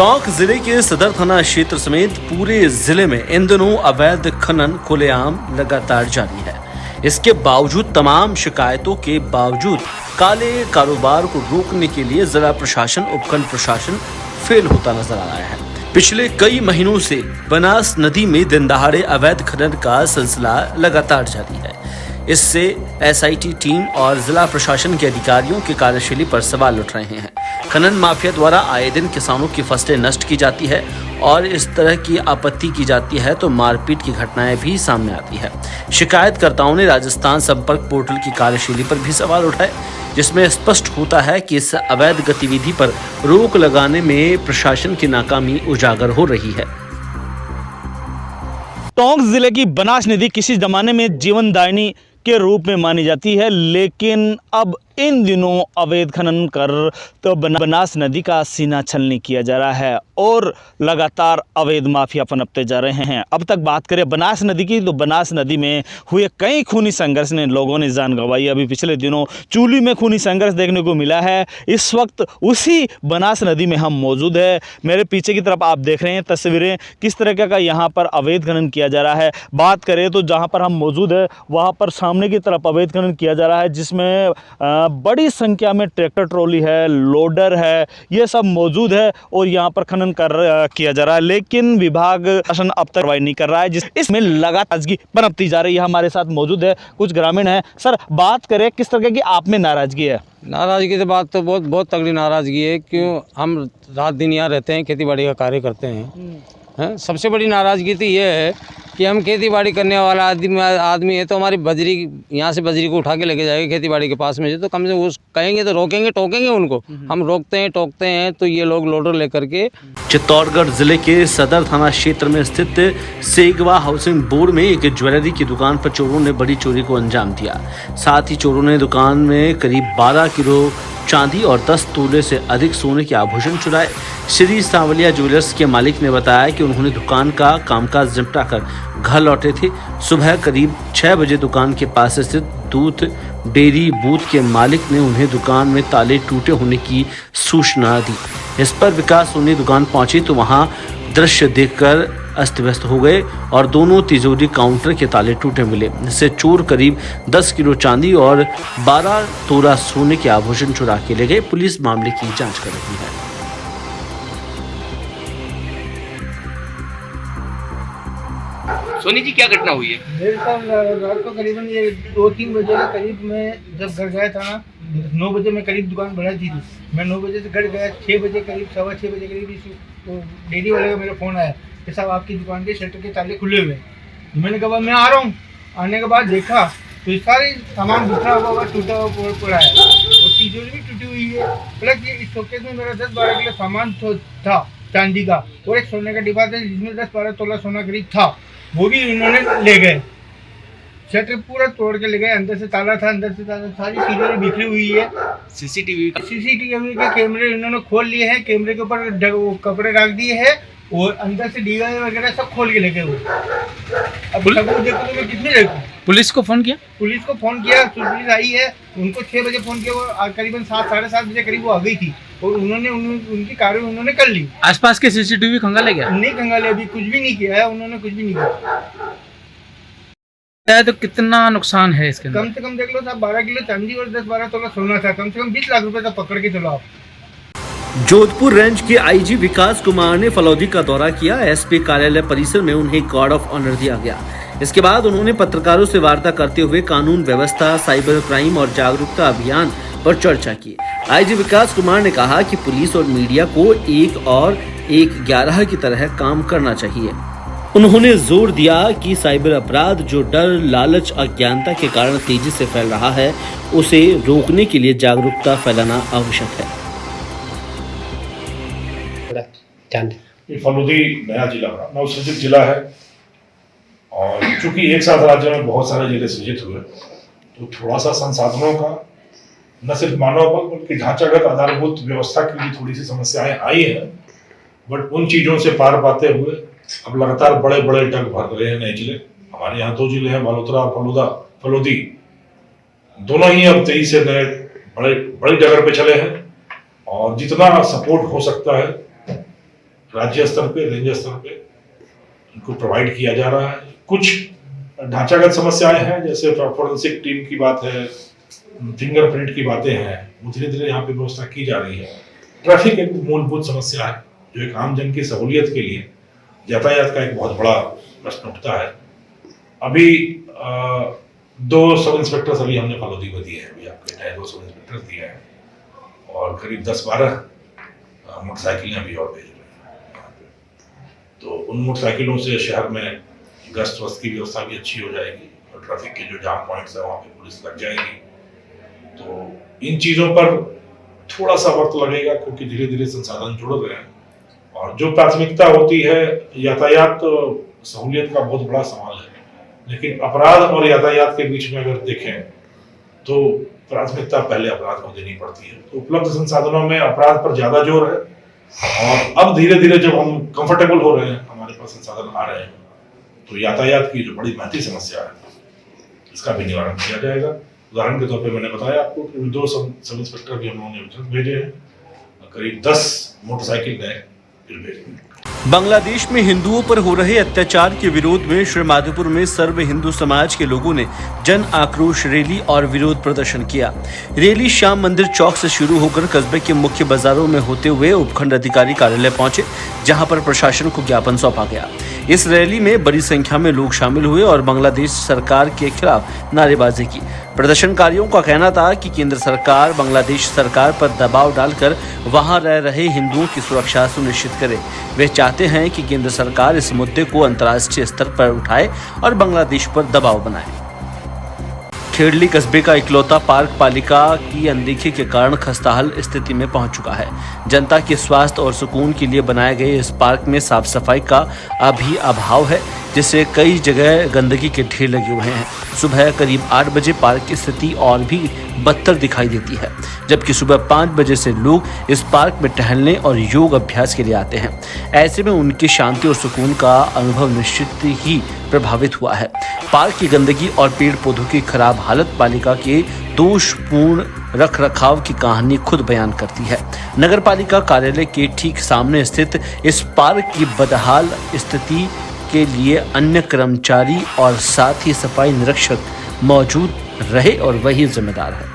टोंक जिले के सदर थाना क्षेत्र समेत पूरे जिले में इन दिनों अवैध खनन खुलेआम लगातार जारी है। इसके बावजूद तमाम शिकायतों के बावजूद काले कारोबार को रोकने के लिए जिला प्रशासन उपखंड प्रशासन फेल होता नजर आ रहा है। पिछले कई महीनों से बनास नदी में दिन दहाड़े अवैध खनन का सिलसिला लगातार जारी है। इससे एसआईटी टीम और जिला प्रशासन के अधिकारियों की कार्यशैली पर सवाल उठ रहे हैं। खनन माफिया द्वारा आए दिन किसानों की फसलें नष्ट की जाती है और इस तरह की आपत्ति की जाती है तो मारपीट की घटनाएं भी सामने आती है। शिकायतकर्ताओं ने राजस्थान संपर्क पोर्टल की कार्यशैली पर भी सवाल उठाए, जिसमें स्पष्ट होता है कि इस अवैध गतिविधि पर रोक लगाने में प्रशासन की नाकामी उजागर हो रही है। टोंक जिले की बनास नदी किसी जमाने में जीवनदायिनी के रूप में मानी जाती है, लेकिन अब इन दिनों अवैध खनन कर तो बनास नदी का सीना छलनी किया जा रहा है और लगातार अवैध माफिया पनपते जा रहे हैं। अब तक बात करें बनास नदी की, तो बनास नदी में हुए कई खूनी संघर्ष ने लोगों ने जान गंवाई। अभी पिछले दिनों चूली में खूनी संघर्ष देखने को मिला है। इस वक्त उसी बनास नदी में हम मौजूद है। मेरे पीछे की तरफ आप देख रहे हैं तस्वीरें, किस तरह का यहाँ पर अवैध खनन किया जा रहा है। बात करें तो जहाँ पर हम मौजूद है वहाँ पर सामने की तरफ अवैध खनन किया जा रहा है, जिसमें बड़ी संख्या में ट्रैक्टर ट्रॉली है, लोडर है, ये सब मौजूद है और यहाँ पर खनन किया जा रहा है। लेकिन विभाग शासन अब तक कार्रवाई नहीं कर रहा है, इसमें लगातार नाराजगी पनपती जा रही है। हमारे साथ मौजूद है कुछ ग्रामीण है। सर, बात करें किस तरह की आप में नाराजगी है? नाराजगी की बात तो बहुत तगड़ी नाराजगी है। क्यों, हम रात दिन यहाँ रहते हैं, खेती बाड़ी का कार्य करते हैं। सबसे बड़ी नाराजगी तो ये है कि हम खेती बाड़ी करने वाला आदमी है, तो हमारी बजरी यहाँ से बजरी को उठा के लेके जाएंगे खेती बाड़ी के पास में, तो कम से कम कहेंगे तो रोकेंगे टोकेंगे उनको। हम रोकते हैं टोकते हैं तो ये लोग लोडर लेकर के। चित्तौड़गढ़ जिले के सदर थाना क्षेत्र में स्थित सेगवा हाउसिंग बोर्ड में एक ज्वेलरी की दुकान पर चोरों ने बड़ी चोरी को अंजाम दिया। साथ ही चोरों ने दुकान में करीब 12 किलो चांदी और 10 तोले से अधिक सोने के आभूषण चुराए। श्री सांवलिया ज्वेलर्स के मालिक ने बताया कि उन्होंने दुकान का कामकाज निपटा कर घर लौटे थे। सुबह करीब 6 बजे दुकान के पास स्थित दूध डेयरी बूथ के मालिक ने उन्हें दुकान में ताले टूटे होने की सूचना दी। इस पर विकास सोनी दुकान पहुंची तो वहां दृश्य देखकर अस्त व्यस्त हो गए और दोनों तिजोरी काउंटर के ताले टूटे मिले, जिससे चोर करीब 10 किलो चांदी और 12 तोला सोने के आभूषण चुरा के ले गए। पुलिस मामले की जांच कर रही है। सोनी जी, क्या घटना हुई है? मेरे साथ रात को करीबन ये 2-3 बजे के करीब में जब घर गया था ना, 9 बजे में करीब दुकान बढ़ा थी। मैं 9 बजे से घर गया, 6 बजे करीब 6:15 बजे करीब तो डेयरी वाले का मेरा फ़ोन आया कि साहब आपकी दुकान के शटर के ताले खुले हुए हैं। मैंने कहा मैं आ रहा हूँ। आने के बाद देखा तो सारे सामान बिखरा हुआ टूटा हुआ पड़ा है और तिजोरी भी टूटी हुई है। प्लस ये इस शोकेस में मेरा 10-12 किलो सामान था चांदी का और एक सोने का डिब्बा था जिसमें 10-12 तोला सोना करीब था, वो भी इन्होंने ले गए। शटर पूरा तोड़ के ले गए। अंदर से ताला था, सारी चीजें बिखरी हुई है। सीसीटीवी के कैमरे इन्होंने खोल लिए हैं, कैमरे के ऊपर कपड़े रख दिए हैं और अंदर से डीवाई वगैरह सब खोल के ले गए। वो अब सबूत देखो तो मैं कितनी देखूं। पुलिस को फोन किया? पुलिस को फोन किया, पुलिस आई है। उनको 6 बजे फोन किया, वो करीबन 7-7:30 बजे करीब वो आ गई थी और उनकी कार्रवाई उन्होंने कर ली। आसपास के सीसीटीवी खंगाले गया? नहीं खंगाले, अभी कुछ भी नहीं किया है उन्होंने, कुछ भी नहीं किया। तो कितना नुकसान है इसके अंदर? कम से कम देख लो साहब, 12 किलो चांदी और 10-12 तोला सोना था। कम से कम 20 लाख रुपए तक पकड़ के चलो आप। जोधपुर रेंज के आईजी विकास कुमार ने फलौदी का दौरा किया। एसपी कार्यालय परिसर में उन्हें गार्ड ऑफ ऑनर दिया गया। इसके बाद उन्होंने पत्रकारों से वार्ता करते हुए कानून व्यवस्था, साइबर क्राइम और जागरूकता अभियान पर चर्चा की। आईजी विकास कुमार ने कहा कि पुलिस और मीडिया को 1-11 की तरह काम करना चाहिए। उन्होंने जोर दिया कि साइबर अपराध जो डर, लालच, अज्ञानता के कारण तेजी से फैल रहा है, उसे रोकने के लिए जागरूकता फैलाना आवश्यक है। फलौदी नया जिला नवसृजित जिला है और चूंकि एक साथ राज्य में बहुत सारे जिले सृजित हुए तो थोड़ा सा संसाधनों का न सिर्फ मानव बल बल्कि ढांचागत आधारभूत व्यवस्था की भी थोड़ी सी समस्याएं आई हैं। बट उन चीजों से पार पाते हुए अब लगातार बड़े बड़े डग भर रहे हैं नए जिले। हमारे यहाँ 2 जिले हैं, बालोतरा और फलौदी, दोनों ही अब 23 से नए बड़ी डगर पे चले हैं और जितना सपोर्ट हो सकता है राज्य स्तर पे, रेंज स्तर पे इनको प्रोवाइड किया जा रहा है। कुछ ढांचागत समस्याएं हैं, जैसे फॉरेंसिक टीम की बात है, फिंगरप्रिंट की बातें हैं, वो धीरे धीरे यहाँ पे व्यवस्था की जा रही है। ट्रैफिक एक मूलभूत समस्या है जो एक आम जन की सहूलियत के लिए यातायात का एक बहुत बड़ा प्रश्न उठता है। अभी 2 सब इंस्पेक्टर्स अभी हमने फालोदी में दिए हैं, अभी आपके नए 2 सब इंस्पेक्टर दिए हैं और करीब 10-12 मोटरसाइकिलें अभी और भेज रहे हैं यहाँ पे। तो उन मोटरसाइकिलों से शहर में गश्त वस्त की व्यवस्था भी अच्छी हो जाएगी और ट्रैफिक के जो जाम पॉइंट्स है वहाँ पे पुलिस लग जाएगी। तो इन चीज़ों पर थोड़ा सा वक्त लगेगा क्योंकि धीरे धीरे संसाधन जुड़ रहे हैं और जो प्राथमिकता होती है, यातायात सहूलियत का बहुत बड़ा सवाल है, लेकिन अपराध और यातायात के बीच में अगर देखें तो प्राथमिकता पहले अपराध को देनी पड़ती है। तो उपलब्ध संसाधनों में अपराध पर ज्यादा जोर है और अब धीरे धीरे जब हम कंफर्टेबल हो रहे हैं, हमारे पास संसाधन आ रहे हैं, तो यातायात की जो बड़ी महती समस्या है इसका भी निवारण किया जाएगा। उदाहरण के तौर पे मैंने बताया आपको कि 2 सब इंस्पेक्टर भी हमने भेजे हैं, करीब 10 मोटरसाइकिल नए फिर भेजेंगे। बांग्लादेश में हिंदुओं पर हो रहे अत्याचार के विरोध में श्रीमाधोपुर में सर्व हिंदू समाज के लोगों ने जन आक्रोश रैली और विरोध प्रदर्शन किया। रैली श्याम मंदिर चौक से शुरू होकर कस्बे के मुख्य बाजारों में होते हुए उपखंड अधिकारी कार्यालय पहुंचे, जहां पर प्रशासन को ज्ञापन सौंपा गया। इस रैली में बड़ी संख्या में लोग शामिल हुए और बांग्लादेश सरकार के खिलाफ नारेबाजी की। प्रदर्शनकारियों का कहना था कि केंद्र सरकार बांग्लादेश सरकार पर दबाव डालकर वहां रह रहे हिंदुओं की सुरक्षा सुनिश्चित करे। वे चाहते हैं कि केंद्र सरकार इस मुद्दे को अंतर्राष्ट्रीय स्तर पर उठाए और बांग्लादेश पर दबाव बनाए। खेड़ली कस्बे का इकलौता पार्क पालिका की अनदेखी के कारण खस्ताहाल स्थिति में पहुंच चुका है। जनता के स्वास्थ्य और सुकून के लिए बनाए गए इस पार्क में साफ सफाई का अभी अभाव है, जिससे कई जगह गंदगी के ढेर लगे हुए हैं। सुबह करीब 8 बजे पार्क की स्थिति और भी बदतर दिखाई देती है, जबकि सुबह 5 बजे से लोग इस पार्क में टहलने और योग अभ्यास के लिए आते हैं। ऐसे में उनकी शांति और सुकून का अनुभव निश्चित ही प्रभावित हुआ है। पार्क की गंदगी और पेड़ पौधों की खराब हालत पालिका के दोषपूर्ण रखरखाव की कहानी खुद बयान करती है। नगर पालिका कार्यालय के ठीक सामने स्थित इस पार्क की बदहाल स्थिति के लिए अन्य कर्मचारी और साथ ही सफाई निरीक्षक मौजूद रहे और वही जिम्मेदार है।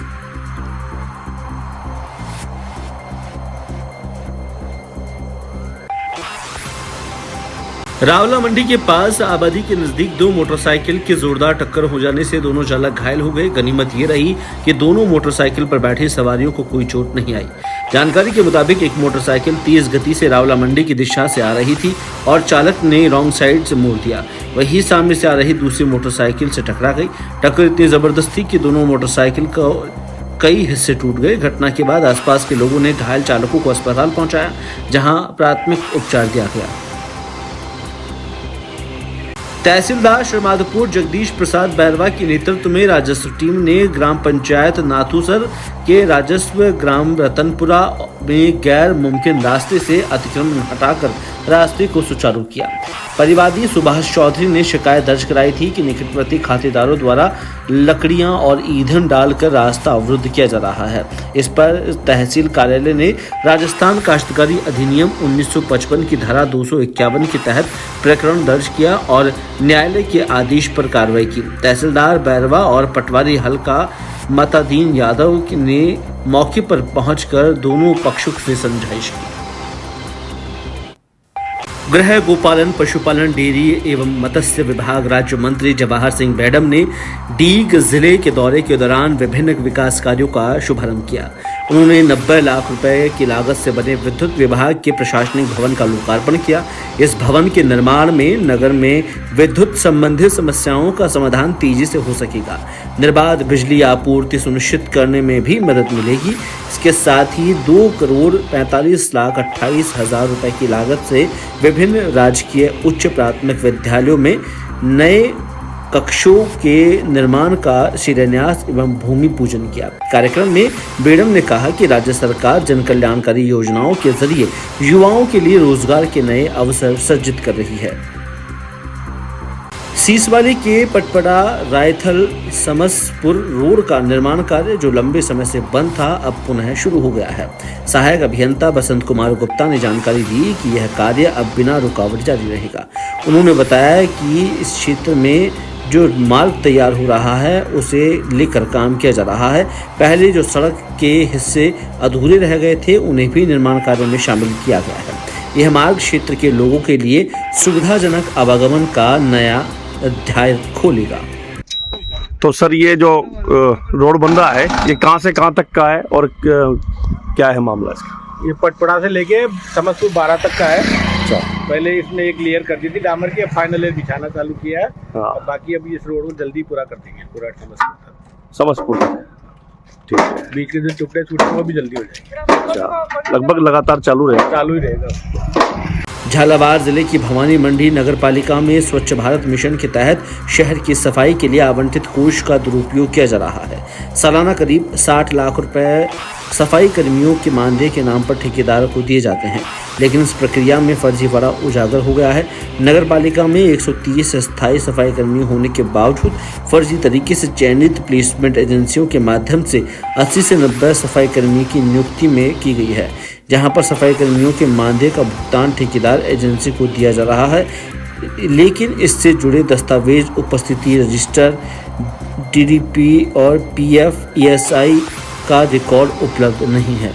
रावला मंडी के पास आबादी के नजदीक 2 मोटरसाइकिल की जोरदार टक्कर हो जाने से दोनों चालक घायल हो गए। गनीमत ये रही कि दोनों मोटरसाइकिल पर बैठे सवारियों को कोई चोट नहीं आई। जानकारी के मुताबिक एक मोटरसाइकिल तेज गति से रावला मंडी की दिशा से आ रही थी और चालक ने रॉन्ग साइड से मोड़ दिया। वही सामने से आ रही दूसरी मोटरसाइकिल से टकरा गई। टक्कर इतनी जबरदस्त थी कि दोनों मोटरसाइकिल का कई हिस्से टूट गए। घटना के बाद आसपास के लोगों ने घायल चालकों को अस्पताल पहुंचाया, जहां प्राथमिक उपचार दिया गया। तहसीलदार श्रीमाधोपुर जगदीश प्रसाद बैरवा के नेतृत्व में राजस्व टीम ने ग्राम पंचायत नाथूसर के राजस्व ग्राम रतनपुरा में गैर मुमकिन रास्ते से अतिक्रमण हटाकर रास्ते को सुचारू किया। परिवादी सुभाष चौधरी ने शिकायत दर्ज कराई थी कि निकटवर्ती खातेदारों द्वारा लकड़ियां और ईंधन डालकर रास्ता अवरुद्ध किया जा रहा है। इस पर तहसील कार्यालय ने राजस्थान काश्तकारी अधिनियम 1955 की धारा 251 के तहत प्रकरण दर्ज किया और न्यायालय के आदेश पर कार्रवाई की। तहसीलदार बैरवा और पटवारी हल्का मतादीन यादव ने मौके पर पहुंचकर दोनों पक्षों से समझाइश की। गृह गोपालन पशुपालन डेयरी एवं मत्स्य विभाग राज्य मंत्री जवाहर सिंह मैडम ने डीग जिले के दौरे के दौरान विभिन्न विकास कार्यों का शुभारंभ किया। उन्होंने 90 लाख रुपए की लागत से बने विद्युत विभाग के प्रशासनिक भवन का लोकार्पण किया। इस भवन के निर्माण में नगर में विद्युत संबंधित समस्याओं का समाधान तेजी से हो सकेगा। निर्बाध बिजली आपूर्ति सुनिश्चित करने में भी मदद मिलेगी। इसके साथ ही 2,45,28,000 रुपए की लागत से विभिन्न राजकीय उच्च प्राथमिक विद्यालयों में नए कक्षों के निर्माण का शिलान्यास एवं भूमि पूजन किया। कार्यक्रम में बेडम ने कहा कि राज्य सरकार जन कल्याणकारी योजनाओं के जरिए युवाओं के लिए रोजगार के नए अवसर सृजित कर रही है। सीसवाली के पटपड़ा रायथल समसपुर रोड का निर्माण कार्य जो लंबे समय से बंद था अब पुनः शुरू हो गया है। सहायक अभियंता बसंत कुमार गुप्ता ने जानकारी दी कि यह कार्य अब बिना रुकावट जारी रहेगा। उन्होंने बताया कि इस क्षेत्र में जो मार्ग तैयार हो रहा है उसे लेकर काम किया जा रहा है। पहले जो सड़क के हिस्से अधूरे रह गए थे उन्हें भी निर्माण कार्य में शामिल किया गया है। यह मार्ग क्षेत्र के लोगों के लिए सुविधाजनक आवागमन का नया अध्याय खोलेगा। तो सर ये जो रोड बन रहा है ये कहाँ से कहाँ तक का है और क्या है मामला इसका? ये पटपड़ा से लेके समस्तपुर 12 तक का है। अच्छा, पहले इसने एक लेयर कर दी थी डामर की, अब फाइनल लेयर बिछाना चालू किया है। हाँ। अब बाकी अभी इस रोड को जल्दी पूरा कर देंगे, पूरा समस्तपुर तक। समस्तपुर तक, ठीक है। बीच के जो टुकड़े छूटे वो भी जल्दी हो जाएंगे। अच्छा, लगभग लगातार चालू रहेगा? चालू ही रहेगा। झालावाड़ जिले की भवानी मंडी नगर पालिका में स्वच्छ भारत मिशन के तहत शहर की सफाई के लिए आवंटित कोष का दुरुपयोग किया जा रहा है। सालाना करीब 60 लाख रुपए सफाई कर्मियों के मानदेय के नाम पर ठेकेदारों को दिए जाते हैं, लेकिन इस प्रक्रिया में फर्जीवाड़ा उजागर हो गया है। नगर पालिका में 130 स्थायी सफाई कर्मी होने के बावजूद फर्जी तरीके से चयनित प्लेसमेंट एजेंसियों के माध्यम से 80 से 90 सफाई कर्मी की नियुक्ति में की गई है, जहां पर सफाई कर्मियों के मानदेय का भुगतान ठेकेदार एजेंसी को दिया जा रहा है, लेकिन इससे जुड़े दस्तावेज, उपस्थिति रजिस्टर, DDP और PF ESI का रिकॉर्ड उपलब्ध नहीं है।